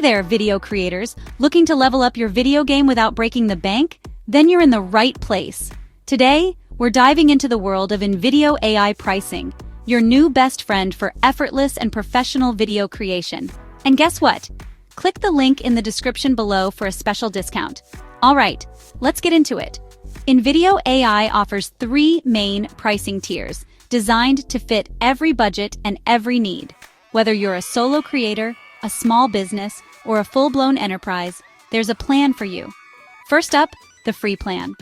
there, video creators. Looking to level up your video game without breaking the bank? Then you're in the right place. Today, we're diving into the world of InVideo AI pricing, your new best friend for effortless and professional video creation. And guess what? Click the link in the description below for a special discount. All right, let's get into it. InVideo AI offers 3 main pricing tiers designed to fit every budget and every need. Whether you're a solo creator, a small business, or a full-blown enterprise, there's a plan for you. First up, the free plan.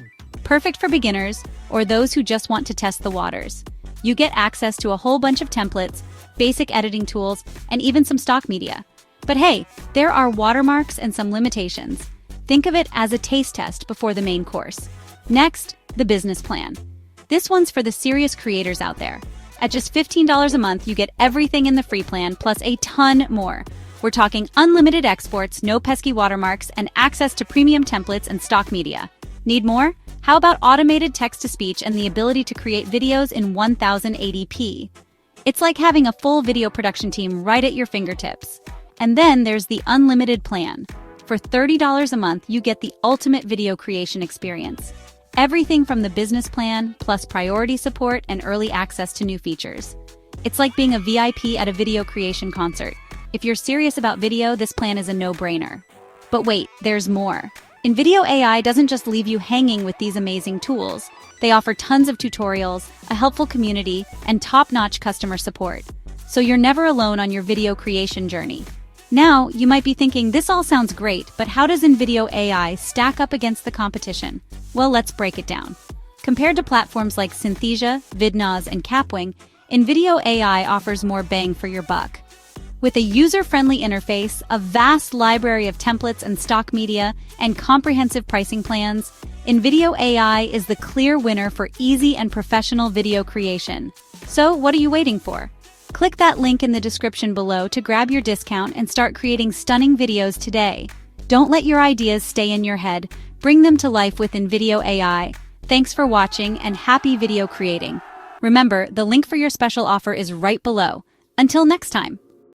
Perfect for beginners or those who just want to test the waters. You get access to a whole bunch of templates, basic editing tools, and even some stock media. But hey, there are watermarks and some limitations. Think of it as a taste test before the main course. Next, the business plan. This one's for the serious creators out there. At just $15 a month, you get everything in the free plan plus a ton more. We're talking unlimited exports, no pesky watermarks, and access to premium templates and stock media. Need more? How about automated text-to-speech and the ability to create videos in 1080p? It's like having a full video production team right at your fingertips. And then there's the unlimited plan. For $30 a month, you get the ultimate video creation experience. Everything from the business plan, plus priority support and early access to new features. It's like being a VIP at a video creation concert. If you're serious about video, this plan is a no-brainer. But wait, there's more. InVideo AI doesn't just leave you hanging with these amazing tools. They offer tons of tutorials, a helpful community, and top-notch customer support. So you're never alone on your video creation journey. Now, you might be thinking, this all sounds great, but how does InVideo AI stack up against the competition? Well, let's break it down. Compared to platforms like Synthesia, Vidnoz, and Capwing, InVideo AI offers more bang for your buck. With a user-friendly interface, a vast library of templates and stock media, and comprehensive pricing plans, InVideo AI is the clear winner for easy and professional video creation. So, what are you waiting for? Click that link in the description below to grab your discount and start creating stunning videos today. Don't let your ideas stay in your head. Bring them to life with InVideo AI. Thanks for watching and happy video creating. Remember, the link for your special offer is right below. Until next time.